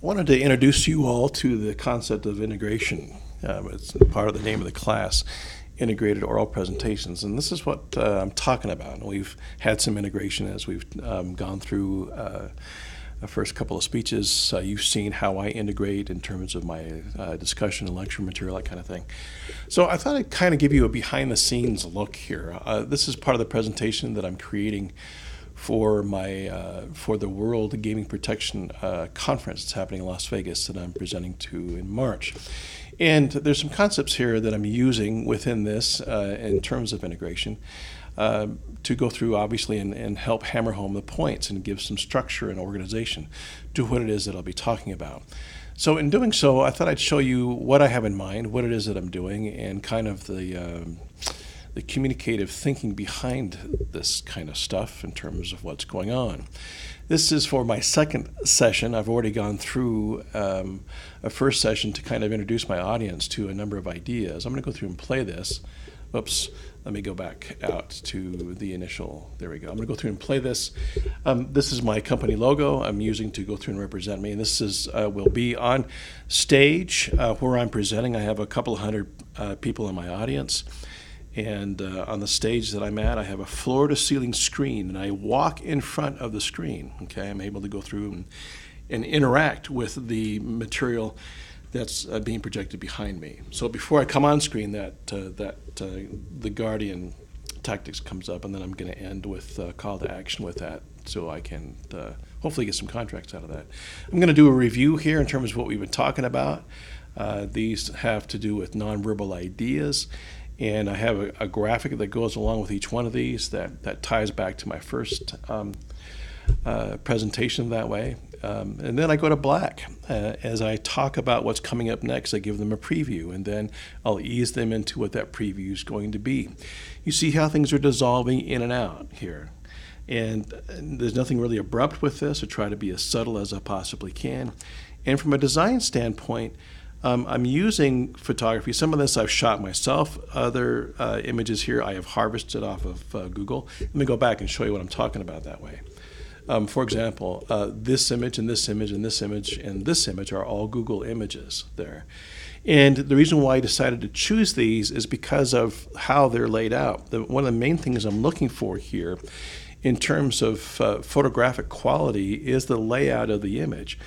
wanted to introduce you all to the concept of integration. It's part of the name of the class, Integrated Oral Presentations. And this is what I'm talking about. And we've had some integration as we've gone through the first couple of speeches. You've seen how I integrate in terms of my discussion and lecture material, that kind of thing. So I thought I'd kind of give you a behind-the-scenes look here. This is part of the presentation that I'm creating for the World Gaming Protection Conference that's happening in Las Vegas that I'm presenting to in March. And there's some concepts here that I'm using within this in terms of integration to go through, obviously, and help hammer home the points and give some structure and organization to what it is that I'll be talking about. So in doing so, I thought I'd show you what I have in mind, what it is that I'm doing, and kind of the communicative thinking behind this kind of stuff in terms of what's going on. This is for my second session. I've already gone through a first session to kind of introduce my audience to a number of ideas. I'm going to go through and play this. Oops, let me go back out to the initial. There we go. I'm going to go through and play this. This is my company logo I'm using to go through and represent me. And this is will be on stage where I'm presenting. I have a couple of hundred people in my audience. And on the stage that I'm at, I have a floor-to-ceiling screen, and I walk in front of the screen. Okay, I'm able to go through and interact with the material that's being projected behind me. So before I come on screen, the Guardian tactics comes up, and then I'm going to end with a call to action with that, so I can hopefully get some contracts out of that. I'm going to do a review here in terms of what we've been talking about. These have to do with nonverbal ideas. And I have a graphic that goes along with each one of these that ties back to my first presentation that way. And then I go to black. As I talk about what's coming up next, I give them a preview, and then I'll ease them into what that preview is going to be. You see how things are dissolving in and out here. And there's nothing really abrupt with this. I try to be as subtle as I possibly can. And from a design standpoint, I'm using photography. Some of this I've shot myself. Other images here I have harvested off of Google. Let me go back and show you what I'm talking about that way. For example, this image and this image and this image and this image are all Google images there. And the reason why I decided to choose these is because of how they're laid out. One of the main things I'm looking for here in terms of photographic quality is the layout of the image.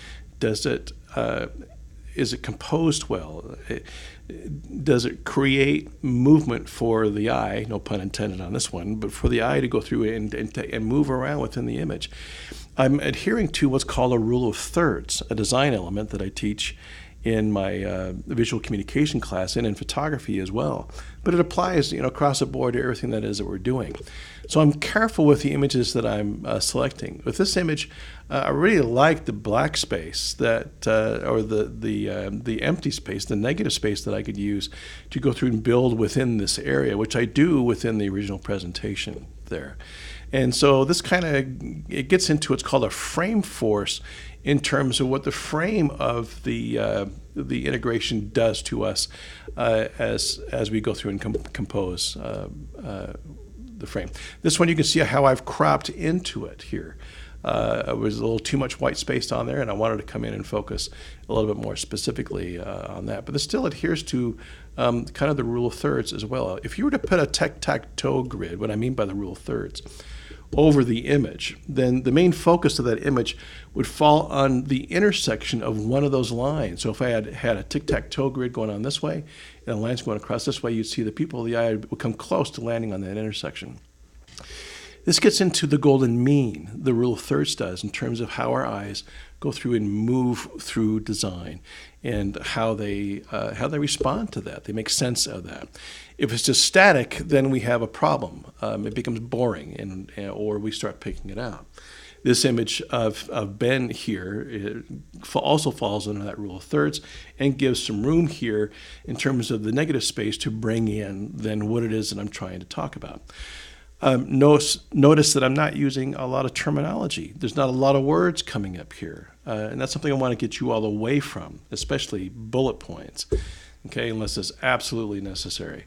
Is it composed well? Does it create movement for the eye, no pun intended on this one, but for the eye to go through and move around within the image? I'm adhering to what's called a rule of thirds, a design element that I teach in my visual communication class and in photography as well. But it applies, across the board to everything that is that we're doing. So I'm careful with the images that I'm selecting. With this image, I really like the black space or the empty space, the negative space that I could use to go through and build within this area, which I do within the original presentation there. And so this it gets into what's called a frame force in terms of what the frame of the integration does to us as we go through and compose the frame. This one you can see how I've cropped into it here. It was a little too much white space on there, and I wanted to come in and focus a little bit more specifically on that. But this still adheres to kind of the rule of thirds as well. If you were to put a tic-tac-toe grid, what I mean by the rule of thirds, over the image, then the main focus of that image would fall on the intersection of one of those lines. So if I had a tic-tac-toe grid going on this way and the lines going across this way, you'd see the people of the eye would come close to landing on that intersection. This gets into the golden mean, the rule of thirds does, in terms of how our eyes go through and move through design and how they respond to that. They make sense of that. If it's just static, then we have a problem. It becomes boring, or we start picking it out. This image of Ben here also falls under that rule of thirds and gives some room here in terms of the negative space to bring in then what it is that I'm trying to talk about. Notice that I'm not using a lot of terminology. There's not a lot of words coming up here. And that's something I want to get you all away from, especially bullet points, okay, unless it's absolutely necessary.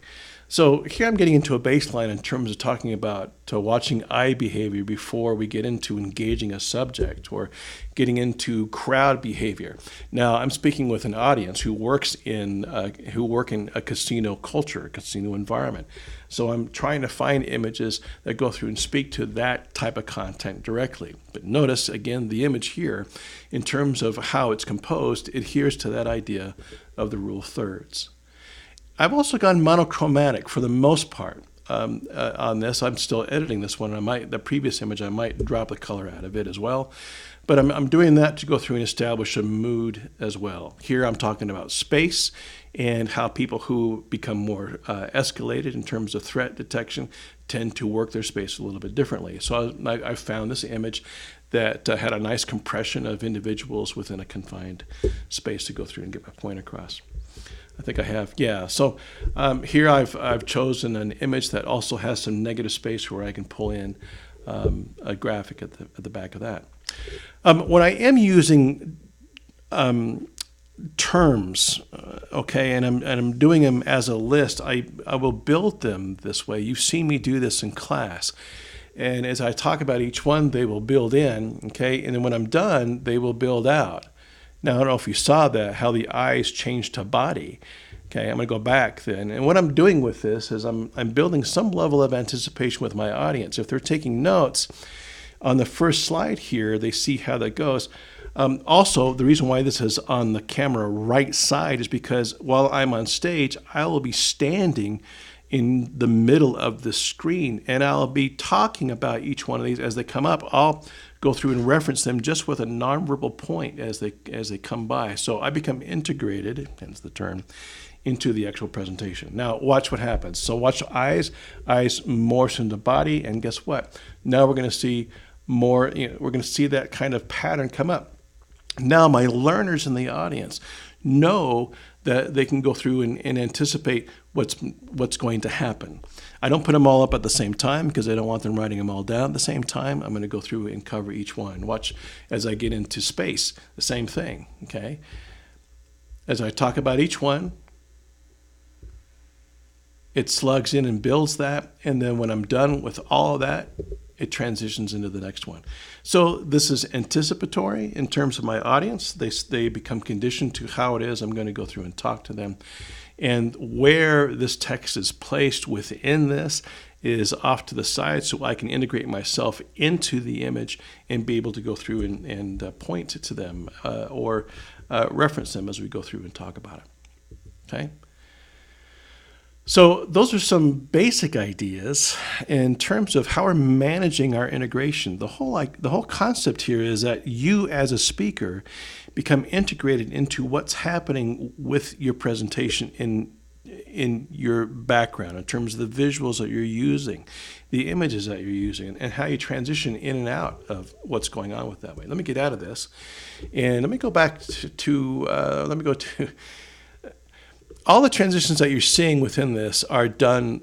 So here I'm getting into a baseline in terms of talking about watching eye behavior before we get into engaging a subject or getting into crowd behavior. Now I'm speaking with an audience who work in a casino culture, a casino environment. So I'm trying to find images that go through and speak to that type of content directly. But notice again the image here, in terms of how it's composed, adheres to that idea of the rule of thirds. I've also gone monochromatic for the most part on this. I'm still editing this one. The previous image, I might drop the color out of it as well. But I'm doing that to go through and establish a mood as well. Here I'm talking about space and how people who become more escalated in terms of threat detection tend to work their space a little bit differently. So I found this image that had a nice compression of individuals within a confined space to go through and get my point across. I think I have, yeah. So here I've chosen an image that also has some negative space where I can pull in a graphic at the back of that. When I am using terms, okay, and I'm doing them as a list, I will build them this way. You've seen me do this in class. And as I talk about each one, they will build in, okay, and then when I'm done, they will build out. Now, I don't know if you saw that, how the eyes changed to body. Okay, I'm going to go back then. And what I'm doing with this is I'm building some level of anticipation with my audience. If they're taking notes, on the first slide here, they see how that goes. Also, the reason why this is on the camera right side is because while I'm on stage, I will be standing in the middle of the screen, and I'll be talking about each one of these as they come up. I'll go through and reference them just with a nonverbal point as they come by. So I become integrated, hence the term, into the actual presentation. Now watch what happens. So watch eyes morph into body, and guess what? Now we're going to see more. We're going to see that kind of pattern come up. Now my learners in the audience know that they can go through and anticipate what's going to happen. I don't put them all up at the same time because I don't want them writing them all down at the same time. I'm going to go through and cover each one. Watch as I get into space, the same thing, okay? As I talk about each one, it slugs in and builds that, and then when I'm done with all of that, it transitions into the next one. So this is anticipatory in terms of my audience. They become conditioned to how it is I'm going to go through and talk to them. And where this text is placed within this is off to the side so I can integrate myself into the image and be able to go through and point to them or reference them as we go through and talk about it. Okay? So those are some basic ideas in terms of how we're managing our integration. The whole concept here is that you as a speaker become integrated into what's happening with your presentation in your background in terms of the visuals that you're using, the images that you're using, and how you transition in and out of what's going on with that way. Let me get out of this, and let me go back to all the transitions that you're seeing within this are done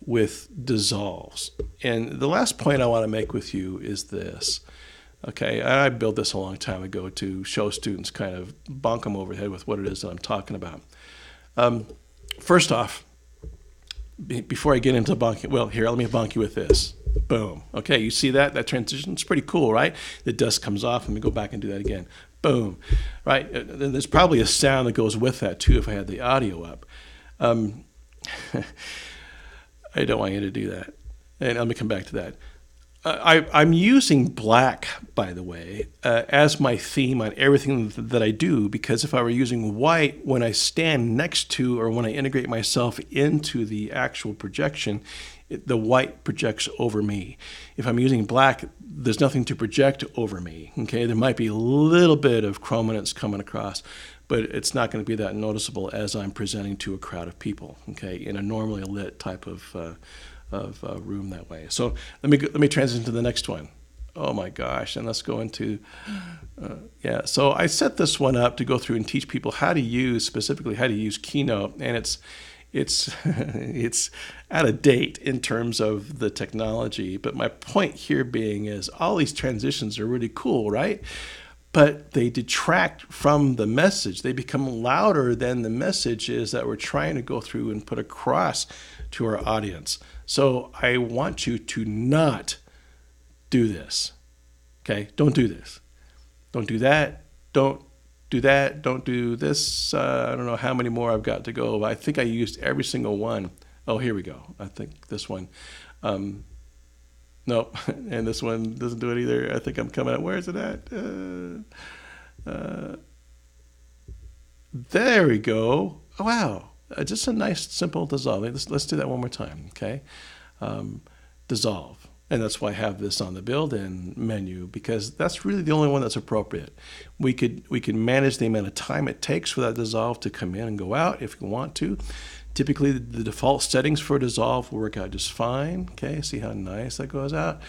with dissolves. And the last point I want to make with you is this. Okay, I built this a long time ago to show students, kind of bonk them over the head with what it is that I'm talking about. First off, before I get into bonking, well, here, let me bonk you with this. Boom. Okay, you see that? That transition? It's pretty cool, right? The dust comes off. Let me go back and do that again. Boom. Right? There's probably a sound that goes with that, too, if I had the audio up. I don't want you to do that. And let me come back to that. I'm using black, by the way, as my theme on everything that I do, because if I were using white when I stand next to or when I integrate myself into the actual projection, the white projects over me. If I'm using black, there's nothing to project over me. Okay, there might be a little bit of chrominance coming across, but it's not going to be that noticeable as I'm presenting to a crowd of people. Okay, in a normally lit type of room that way. So let me transition to the next one. Oh my gosh, and let's go into, So I set this one up to go through and teach people specifically how to use Keynote, and it's out of date in terms of the technology. But my point here being is all these transitions are really cool, right? but they detract from the message. They become louder than the message is that we're trying to go through and put across to our audience. So I want you to not do this. Okay? Don't do this. Don't do that. Don't do that. Don't do this. I don't know how many more I've got to go. I think I used every single one. Oh, here we go. I think this one. Nope. And this one doesn't do it either. I think I'm coming out. Where is it at? There we go. Oh, wow. Just a nice, simple dissolve. Let's do that one more time, okay? Dissolve. And that's why I have this on the build-in menu, because that's really the only one that's appropriate. We could manage the amount of time it takes for that dissolve to come in and go out if you want to. Typically, the default settings for dissolve will work out just fine. Okay, see how nice that goes out.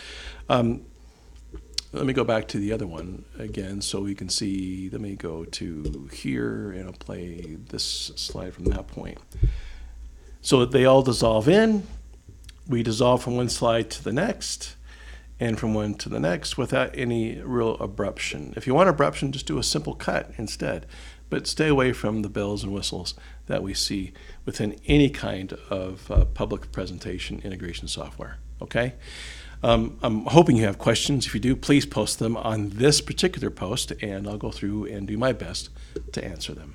Let me go back to the other one again so we can see. Let me go to here and I'll play this slide from that point. So they all dissolve in. We dissolve from one slide to the next and from one to the next without any real abruption. If you want abruption, just do a simple cut instead. But stay away from the bells and whistles that we see within any kind of public presentation integration software. Okay? I'm hoping you have questions. If you do, please post them on this particular post, and I'll go through and do my best to answer them.